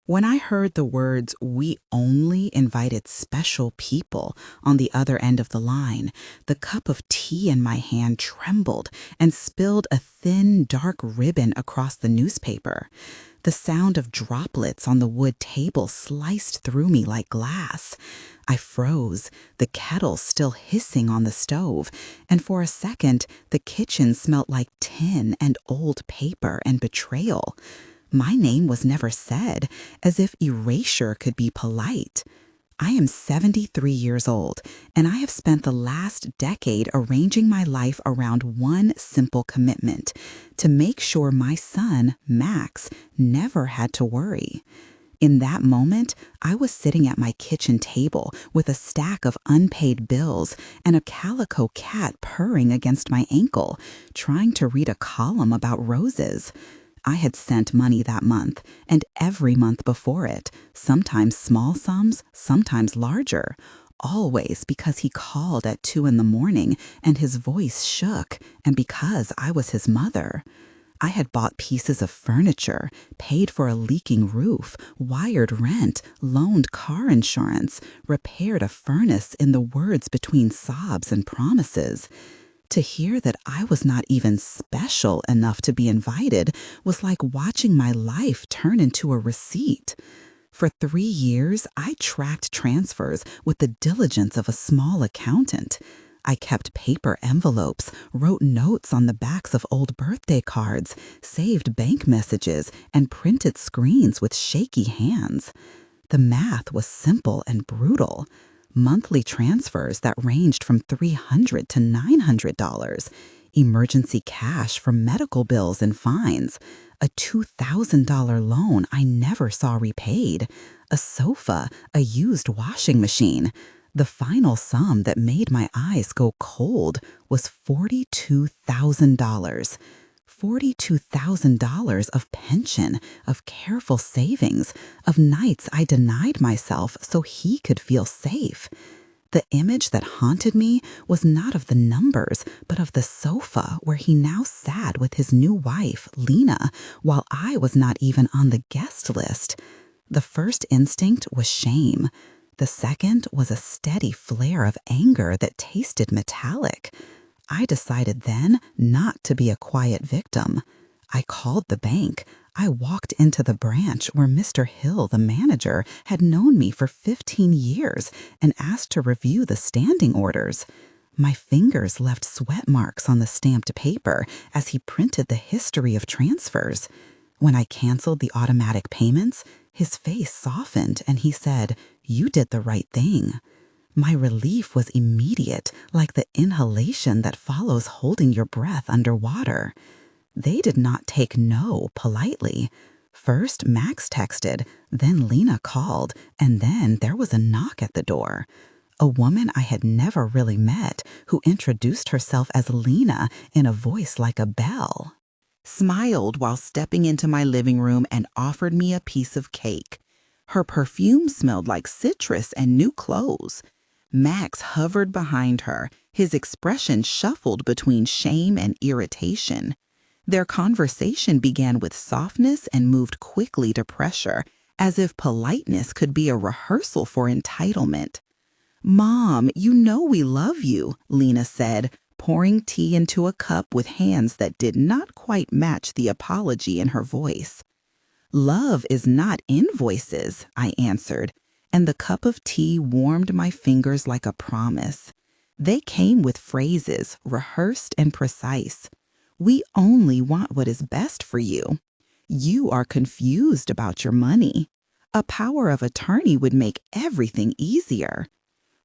When I heard the words, "we only invited special people" on the other end of the line, the cup of tea in my hand trembled and spilled a thin, dark ribbon across the newspaper. The sound of droplets on the wood table sliced through me like glass. I froze, the kettle still hissing on the stove, and for a second, the kitchen smelt like tin and old paper and betrayal. My name was never said, as if erasure could be polite. I am 73 years old, and I have spent the last decade arranging my life around one simple commitment: to make sure my son, Max, never had to worry. In that moment, I was sitting at my kitchen table with a stack of unpaid bills and a calico cat purring against my ankle, trying to read a column about roses. I had sent money that month, and every month before it, sometimes small sums, sometimes larger, always because he called at 2 in the morning and his voice shook, and because I was his mother. I had bought pieces of furniture, paid for a leaking roof, wired rent, loaned car insurance, repaired a furnace in the words between sobs and promises. To hear that I was not even special enough to be invited was like watching my life turn into a receipt. For 3 years, I tracked transfers with the diligence of a small accountant. I kept paper envelopes, wrote notes on the backs of old birthday cards, saved bank messages, and printed screens with shaky hands. The math was simple and brutal. Monthly transfers that ranged from $300 to $900, emergency cash for medical bills and fines, a $2,000 loan I never saw repaid, a sofa, a used washing machine. The final sum that made my eyes go cold was $42,000. $42,000 of pension, of careful savings, of nights I denied myself so he could feel safe. The image that haunted me was not of the numbers, but of the sofa where he now sat with his new wife, Lena, while I was not even on the guest list. The first instinct was shame. The second was a steady flare of anger that tasted metallic. I decided then not to be a quiet victim. I called the bank. I walked into the branch where Mr. Hill, the manager, had known me for 15 years and asked to review the standing orders. My fingers left sweat marks on the stamped paper as he printed the history of transfers. When I canceled the automatic payments, his face softened and he said, "You did the right thing." My relief was immediate, like the inhalation that follows holding your breath underwater. They did not take no politely. First, Max texted, then Lena called, and then there was a knock at the door. A woman I had never really met who introduced herself as Lena in a voice like a bell. Smiled while stepping into my living room and offered me a piece of cake. Her perfume smelled like citrus and new clothes. Max hovered behind her, his expression shuffled between shame and irritation. Their conversation began with softness and moved quickly to pressure, as if politeness could be a rehearsal for entitlement. "Mom, you know we love you," Lena said, pouring tea into a cup with hands that did not quite match the apology in her voice. "Love is not invoices," I answered, and the cup of tea warmed my fingers like a promise. They came with phrases, rehearsed and precise. "We only want what is best for you." "You are confused about your money." "A power of attorney would make everything easier."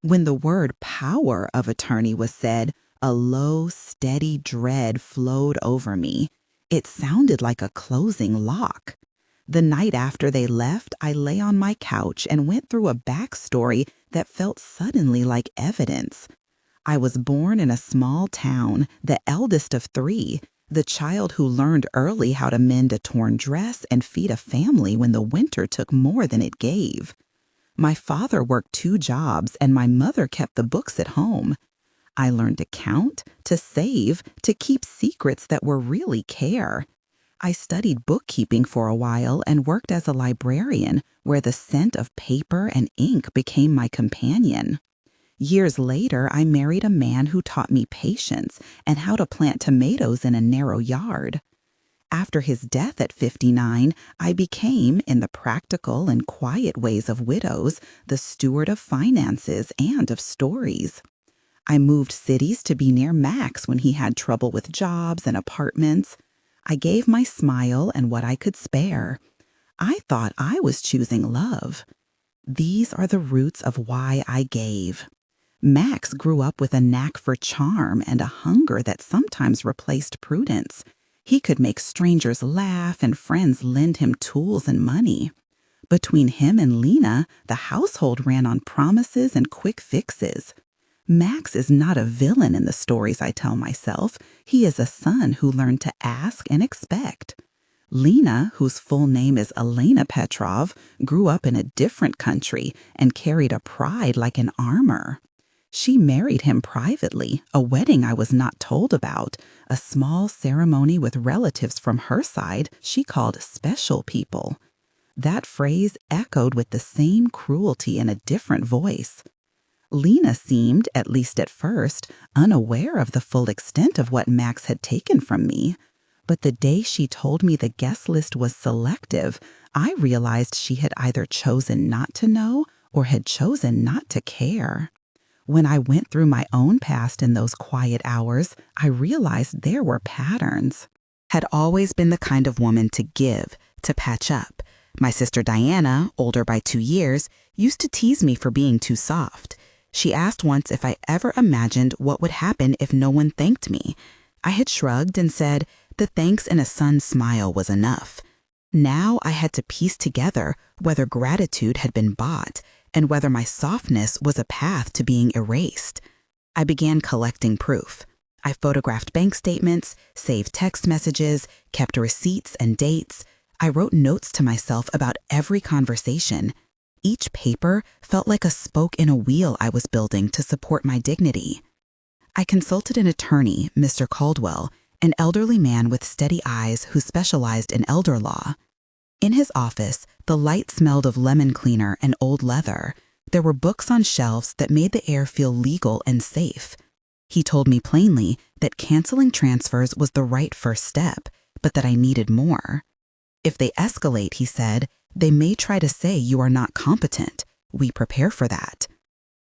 When the word power of attorney was said, a low, steady dread flowed over me. It sounded like a closing lock. The night after they left, I lay on my couch and went through a backstory that felt suddenly like evidence. I was born in a small town, the eldest of 3, the child who learned early how to mend a torn dress and feed a family when the winter took more than it gave. My father worked 2 jobs and my mother kept the books at home. I learned to count, to save, to keep secrets that were really care. I studied bookkeeping for a while and worked as a librarian where the scent of paper and ink became my companion. Years later, I married a man who taught me patience and how to plant tomatoes in a narrow yard. After his death at 59, I became, in the practical and quiet ways of widows, the steward of finances and of stories. I moved cities to be near Max when he had trouble with jobs and apartments. I gave my smile and what I could spare. I thought I was choosing love. These are the roots of why I gave. Max grew up with a knack for charm and a hunger that sometimes replaced prudence. He could make strangers laugh and friends lend him tools and money. Between him and Lena, the household ran on promises and quick fixes. Max is not a villain in the stories I tell myself. He is a son who learned to ask and expect. Lena, whose full name is Elena Petrov, grew up in a different country and carried a pride like an armor. She married him privately, a wedding I was not told about, a small ceremony with relatives from her side she called special people. That phrase echoed with the same cruelty in a different voice. Lena seemed, at least at first, unaware of the full extent of what Max had taken from me. But the day she told me the guest list was selective, I realized she had either chosen not to know or had chosen not to care. When I went through my own past in those quiet hours, I realized there were patterns. Had always been the kind of woman to give, to patch up. My sister Diana, older by 2 years, used to tease me for being too soft. She asked once if I ever imagined what would happen if no one thanked me. I had shrugged and said the thanks in a son's smile was enough. Now I had to piece together whether gratitude had been bought and whether my softness was a path to being erased. I began collecting proof. I photographed bank statements, saved text messages, kept receipts and dates. I wrote notes to myself about every conversation. Each paper felt like a spoke in a wheel I was building to support my dignity. I consulted an attorney, Mr. Caldwell, an elderly man with steady eyes who specialized in elder law. In his office, the light smelled of lemon cleaner and old leather. There were books on shelves that made the air feel legal and safe. He told me plainly that canceling transfers was the right first step, but that I needed more. If they escalate, he said, they may try to say you are not competent. We prepare for that.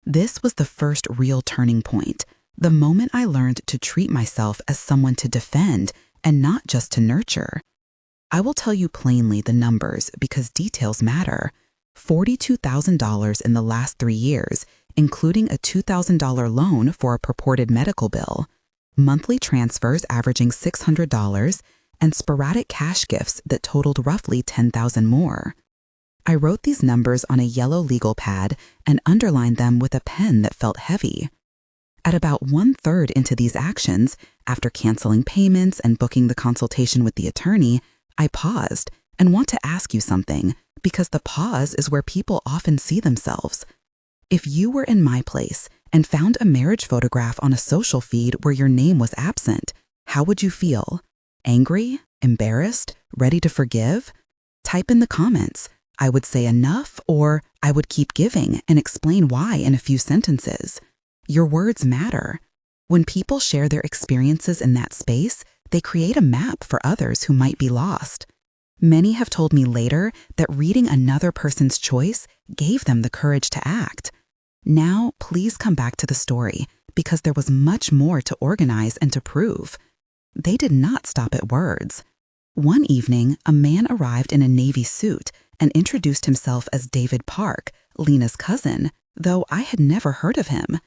This was the first real turning point, the moment I learned to treat myself as someone to defend and not just to nurture. I will tell you plainly the numbers because details matter. $42,000 in the last 3 years, including a $2,000 loan for a purported medical bill, monthly transfers averaging $600, and sporadic cash gifts that totaled roughly $10,000 more. I wrote these numbers on a yellow legal pad and underlined them with a pen that felt heavy. At about 1/3 into these actions, after canceling payments and booking the consultation with the attorney, I paused and want to ask you something, because the pause is where people often see themselves. If you were in my place and found a marriage photograph on a social feed where your name was absent, how would you feel? Angry? Embarrassed? Ready to forgive? Type in the comments, I would say enough, or I would keep giving and explain why in a few sentences. Your words matter. When people share their experiences in that space, they create a map for others who might be lost. Many have told me later that reading another person's choice gave them the courage to act. Now, please come back to the story, because there was much more to organize and to prove. They did not stop at words. One evening, a man arrived in a navy suit and introduced himself as David Park, Lena's cousin, though I had never heard of him.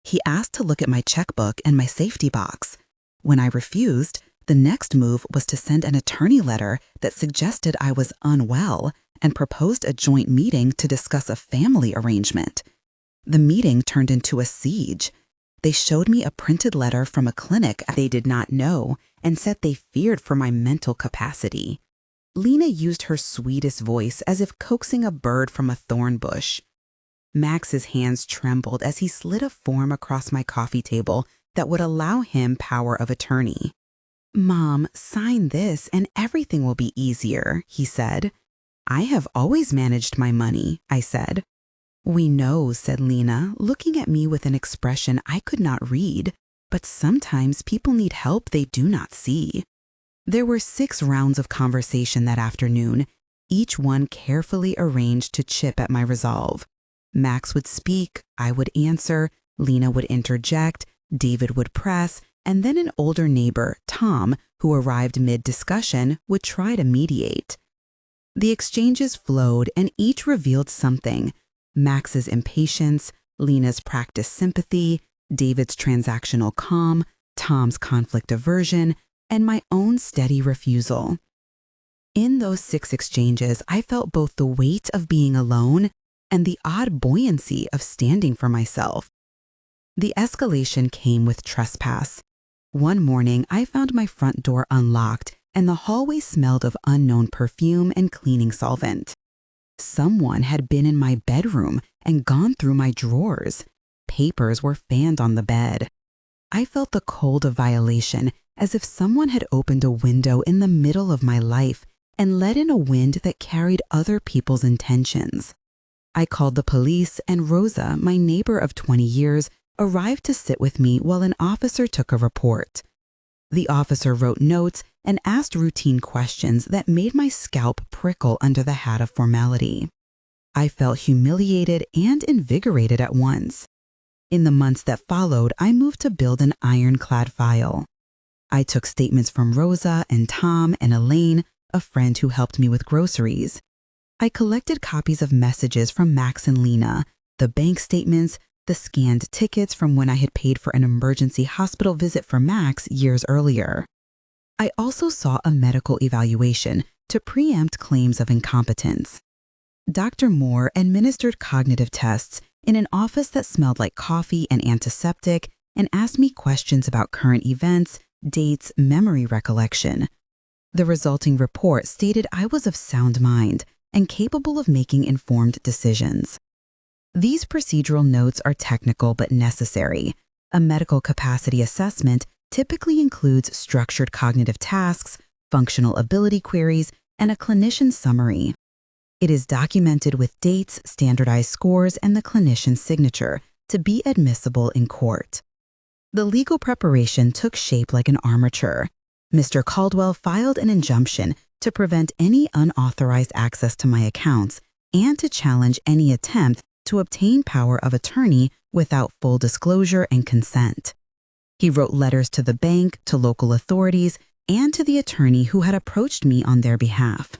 He asked to look at my checkbook and my safety box. When I refused, the next move was to send an attorney letter that suggested I was unwell and proposed a joint meeting to discuss a family arrangement. The meeting turned into a siege. They showed me a printed letter from a clinic they did not know and said they feared for my mental capacity. Lena used her sweetest voice as if coaxing a bird from a thorn bush. Max's hands trembled as he slid a form across my coffee table that would allow him power of attorney. "Mom, sign this and everything will be easier," he said. "I have always managed my money," I said. "We know," said Lena, looking at me with an expression I could not read, "but sometimes people need help they do not see." There were 6 rounds of conversation that afternoon, each one carefully arranged to chip at my resolve. Max would speak, I would answer, Lena would interject, David would press, and then an older neighbor, Tom, who arrived mid-discussion, would try to mediate. The exchanges flowed and each revealed something: Max's impatience, Lena's practiced sympathy, David's transactional calm, Tom's conflict aversion, and my own steady refusal. In those 6 exchanges, I felt both the weight of being alone and the odd buoyancy of standing for myself. The escalation came with trespass. One morning, I found my front door unlocked and the hallway smelled of unknown perfume and cleaning solvent. Someone had been in my bedroom and gone through my drawers. Papers were fanned on the bed. I felt the cold of violation, as if someone had opened a window in the middle of my life and let in a wind that carried other people's intentions. I called the police, and Rosa, my neighbor of 20 years, arrived to sit with me while an officer took a report. The officer wrote notes and asked routine questions that made my scalp prickle under the hat of formality. I felt humiliated and invigorated at once. In the months that followed, I moved to build an ironclad file. I took statements from Rosa and Tom and Elaine, a friend who helped me with groceries. I collected copies of messages from Max and Lena, the bank statements, the scanned tickets from when I had paid for an emergency hospital visit for Max years earlier. I also saw a medical evaluation to preempt claims of incompetence. Dr. Moore administered cognitive tests in an office that smelled like coffee and antiseptic and asked me questions about current events, dates, memory recollection. The resulting report stated I was of sound mind and capable of making informed decisions. These procedural notes are technical but necessary. A medical capacity assessment typically includes structured cognitive tasks, functional ability queries, and a clinician's summary. It is documented with dates, standardized scores, and the clinician's signature to be admissible in court. The legal preparation took shape like an armature. Mr. Caldwell filed an injunction to prevent any unauthorized access to my accounts and to challenge any attempt to obtain power of attorney without full disclosure and consent. He wrote letters to the bank, to local authorities, and to the attorney who had approached me on their behalf.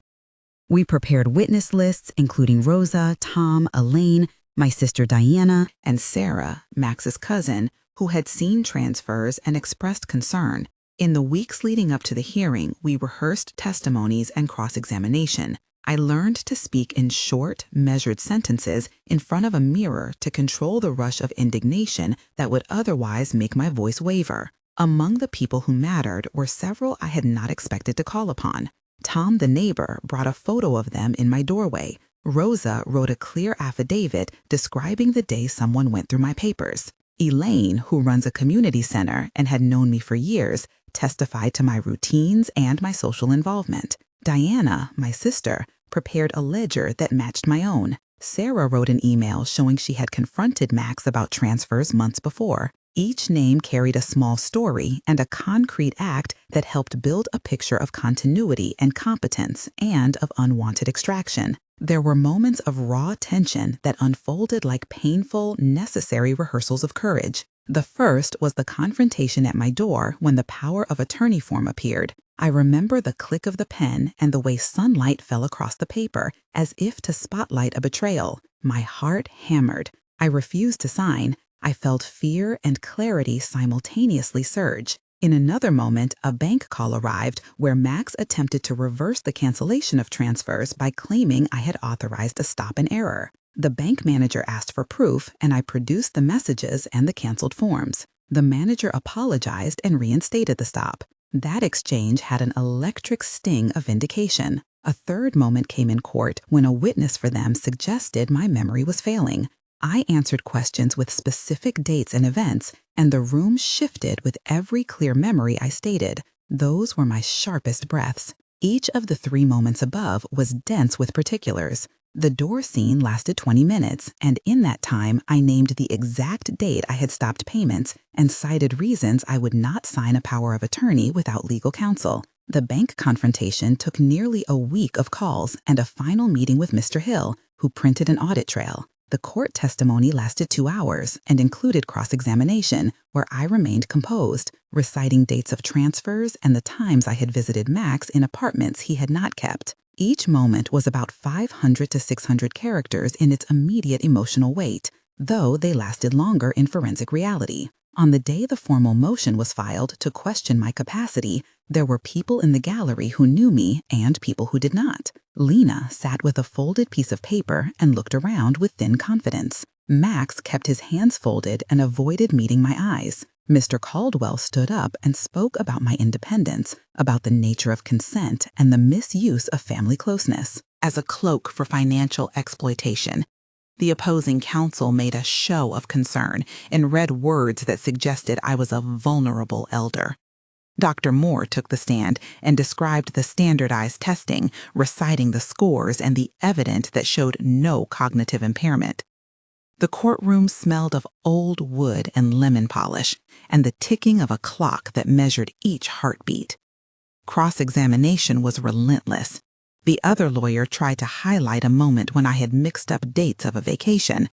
We prepared witness lists, including Rosa, Tom, Elaine, my sister Diana, and Sarah, Max's cousin, who had seen transfers and expressed concern. In the weeks leading up to the hearing, we rehearsed testimonies and cross-examination. I learned to speak in short, measured sentences in front of a mirror to control the rush of indignation that would otherwise make my voice waver. Among the people who mattered were several I had not expected to call upon. Tom, the neighbor, brought a photo of them in my doorway. Rosa wrote a clear affidavit describing the day someone went through my papers. Elaine, who runs a community center and had known me for years, testified to my routines and my social involvement. Diana, my sister, prepared a ledger that matched my own. Sarah wrote an email showing she had confronted Max about transfers months before. Each name carried a small story and a concrete act that helped build a picture of continuity and competence and of unwanted extraction. There were moments of raw tension that unfolded like painful, necessary rehearsals of courage. The first was the confrontation at my door when the power of attorney form appeared. I remember the click of the pen and the way sunlight fell across the paper, as if to spotlight a betrayal. My heart hammered. I refused to sign. I felt fear and clarity simultaneously surge. In another moment, a bank call arrived where Max attempted to reverse the cancellation of transfers by claiming I had authorized a stop and error. The bank manager asked for proof, and I produced the messages and the canceled forms. The manager apologized and reinstated the stop. That exchange had an electric sting of vindication. A third moment came in court when a witness for them suggested my memory was failing. I answered questions with specific dates and events, and the room shifted with every clear memory I stated. Those were my sharpest breaths. Each of the 3 moments above was dense with particulars. The door scene lasted 20 minutes, and in that time, I named the exact date I had stopped payments and cited reasons I would not sign a power of attorney without legal counsel. The bank confrontation took nearly a week of calls and a final meeting with Mr. Hill, who printed an audit trail. The court testimony lasted 2 hours and included cross-examination, where I remained composed, reciting dates of transfers and the times I had visited Max in apartments he had not kept. Each moment was about 500 to 600 characters in its immediate emotional weight, though they lasted longer in forensic reality. On the day the formal motion was filed to question my capacity, there were people in the gallery who knew me and people who did not. Lena sat with a folded piece of paper and looked around with thin confidence. Max kept his hands folded and avoided meeting my eyes. Mr. Caldwell stood up and spoke about my independence, about the nature of consent and the misuse of family closeness as a cloak for financial exploitation. The opposing counsel made a show of concern and read words that suggested I was a vulnerable elder. Dr. Moore took the stand and described the standardized testing, reciting the scores and the evidence that showed no cognitive impairment. The courtroom smelled of old wood and lemon polish, and the ticking of a clock that measured each heartbeat. Cross-examination was relentless. The other lawyer tried to highlight a moment when I had mixed up dates of a vacation.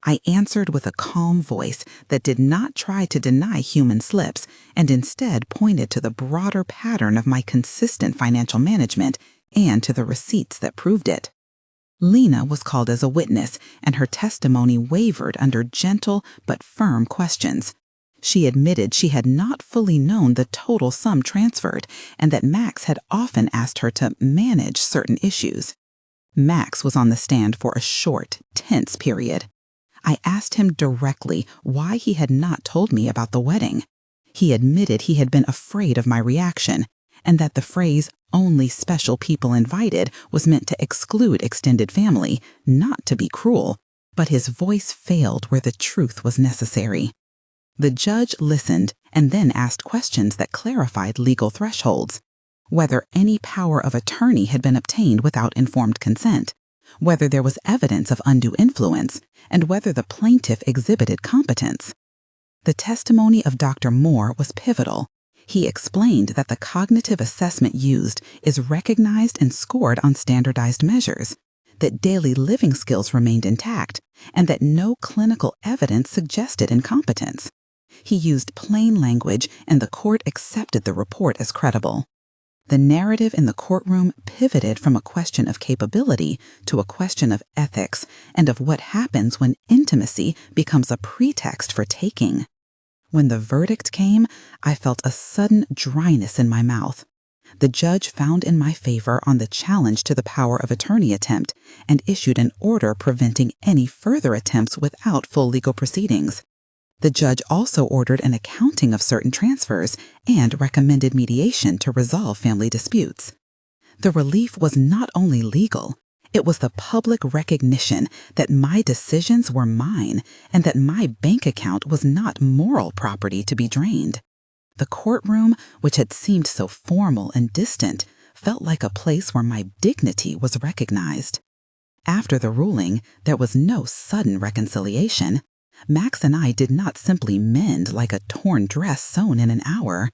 I answered with a calm voice that did not try to deny human slips and instead pointed to the broader pattern of my consistent financial management and to the receipts that proved it. Lena was called as a witness, and her testimony wavered under gentle but firm questions. She admitted she had not fully known the total sum transferred and that Max had often asked her to manage certain issues. Max was on the stand for a short, tense period. I asked him directly why he had not told me about the wedding. He admitted he had been afraid of my reaction, and that the phrase, "only special people invited," was meant to exclude extended family, not to be cruel, but his voice failed where the truth was necessary. The judge listened and then asked questions that clarified legal thresholds: whether any power of attorney had been obtained without informed consent, whether there was evidence of undue influence, and whether the plaintiff exhibited competence. The testimony of Dr. Moore was pivotal. He explained that the cognitive assessment used is recognized and scored on standardized measures, that daily living skills remained intact, and that no clinical evidence suggested incompetence. He used plain language, and the court accepted the report as credible. The narrative in the courtroom pivoted from a question of capability to a question of ethics and of what happens when intimacy becomes a pretext for taking. When the verdict came, I felt a sudden dryness in my mouth. The judge found in my favor on the challenge to the power of attorney attempt and issued an order preventing any further attempts without full legal proceedings. The judge also ordered an accounting of certain transfers and recommended mediation to resolve family disputes. The relief was not only legal, it was the public recognition that my decisions were mine and that my bank account was not moral property to be drained. The courtroom, which had seemed so formal and distant, felt like a place where my dignity was recognized. After the ruling, there was no sudden reconciliation. Max and I did not simply mend like a torn dress sewn in an hour.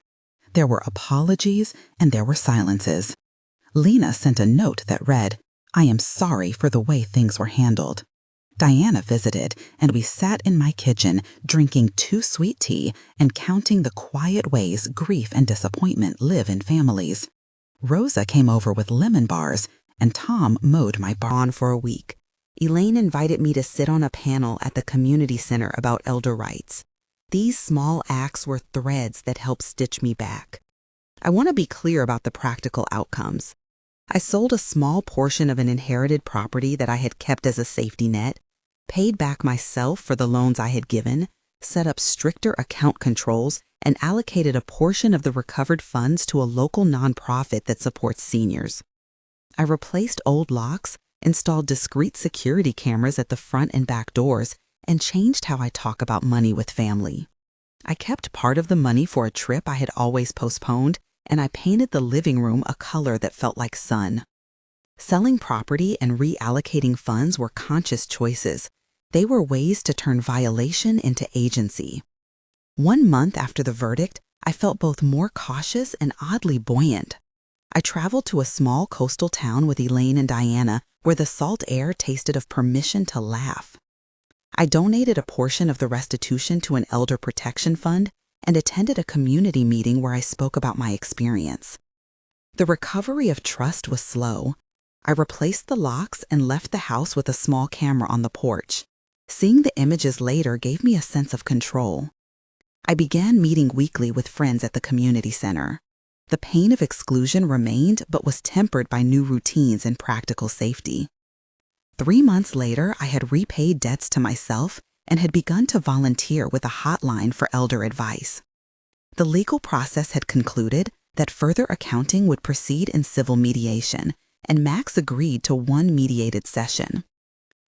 There were apologies and there were silences. Lena sent a note that read, "I am sorry for the way things were handled." Diana visited, and we sat in my kitchen drinking too sweet tea and counting the quiet ways grief and disappointment live in families. Rosa came over with lemon bars, and Tom mowed my barn for a week. Elaine invited me to sit on a panel at the community center about elder rights. These small acts were threads that helped stitch me back. I want to be clear about the practical outcomes. I sold a small portion of an inherited property that I had kept as a safety net, paid back myself for the loans I had given, set up stricter account controls, and allocated a portion of the recovered funds to a local nonprofit that supports seniors. I replaced old locks, installed discrete security cameras at the front and back doors, and changed how I talk about money with family. I kept part of the money for a trip I had always postponed and I painted the living room a color that felt like sun. Selling property and reallocating funds were conscious choices. They were ways to turn violation into agency. 1 month after the verdict, I felt both more cautious and oddly buoyant. I traveled to a small coastal town with Elaine and Diana where the salt air tasted of permission to laugh. I donated a portion of the restitution to an elder protection fund and attended a community meeting where I spoke about my experience. The recovery of trust was slow. I replaced the locks and left the house with a small camera on the porch. Seeing the images later gave me a sense of control. I began meeting weekly with friends at the community center. The pain of exclusion remained but was tempered by new routines and practical safety. 3 months later, I had repaid debts to myself and had begun to volunteer with a hotline for elder advice. The legal process had concluded that further accounting would proceed in civil mediation, and Max agreed to one mediated session.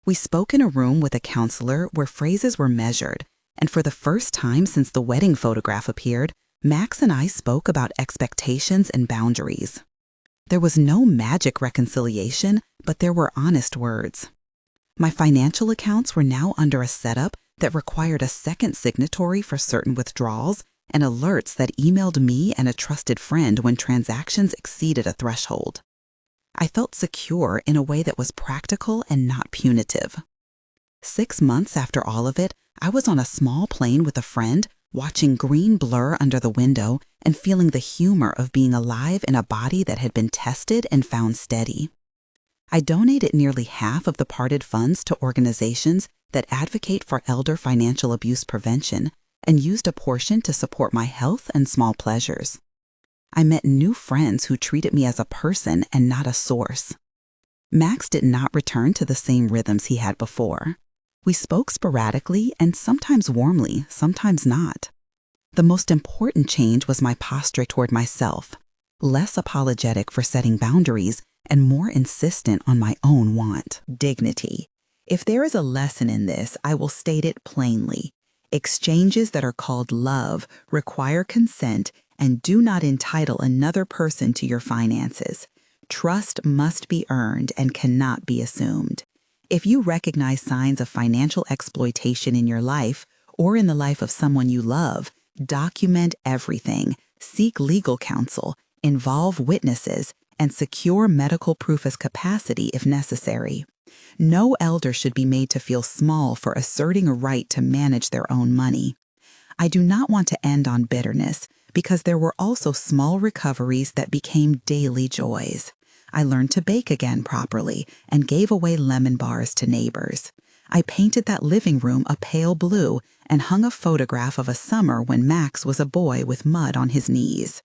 We spoke in a room with a counselor where phrases were measured, and for the first time since the wedding photograph appeared, Max and I spoke about expectations and boundaries. There was no magic reconciliation, but there were honest words. My financial accounts were now under a setup that required a second signatory for certain withdrawals and alerts that emailed me and a trusted friend when transactions exceeded a threshold. I felt secure in a way that was practical and not punitive. 6 months after all of it, I was on a small plane with a friend, watching green blur under the window and feeling the humor of being alive in a body that had been tested and found steady. I donated nearly half of the parted funds to organizations that advocate for elder financial abuse prevention and used a portion to support my health and small pleasures. I met new friends who treated me as a person and not a source. Max did not return to the same rhythms he had before. We spoke sporadically and sometimes warmly, sometimes not. The most important change was my posture toward myself, less apologetic for setting boundaries and more insistent on my own want. Dignity. If there is a lesson in this, I will state it plainly. Exchanges that are called love require consent and do not entitle another person to your finances. Trust must be earned and cannot be assumed. If you recognize signs of financial exploitation in your life or in the life of someone you love, document everything, seek legal counsel, involve witnesses, and secure medical proof as capacity if necessary. No elder should be made to feel small for asserting a right to manage their own money. I do not want to end on bitterness because there were also small recoveries that became daily joys. I learned to bake again properly and gave away lemon bars to neighbors. I painted that living room a pale blue and hung a photograph of a summer when Max was a boy with mud on his knees.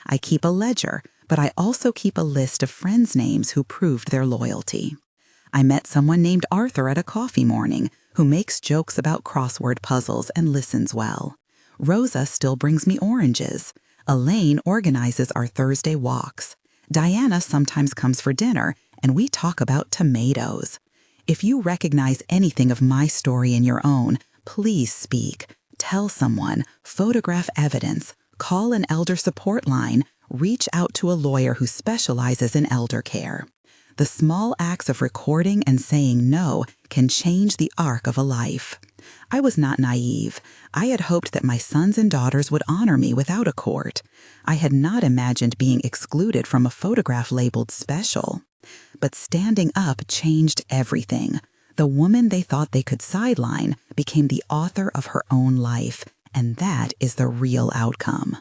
I keep a ledger, but I also keep a list of friends' names who proved their loyalty. I met someone named Arthur at a coffee morning who makes jokes about crossword puzzles and listens well. Rosa still brings me oranges. Elaine organizes our Thursday walks. Diana sometimes comes for dinner, and we talk about tomatoes. If you recognize anything of my story in your own, please speak. Tell someone, photograph evidence, call an elder support line, reach out to a lawyer who specializes in elder care. The small acts of recording and saying no can change the arc of a life. I was not naive. I had hoped that my sons and daughters would honor me without a court. I had not imagined being excluded from a photograph labeled special. But standing up changed everything. The woman they thought they could sideline became the author of her own life, and that is the real outcome.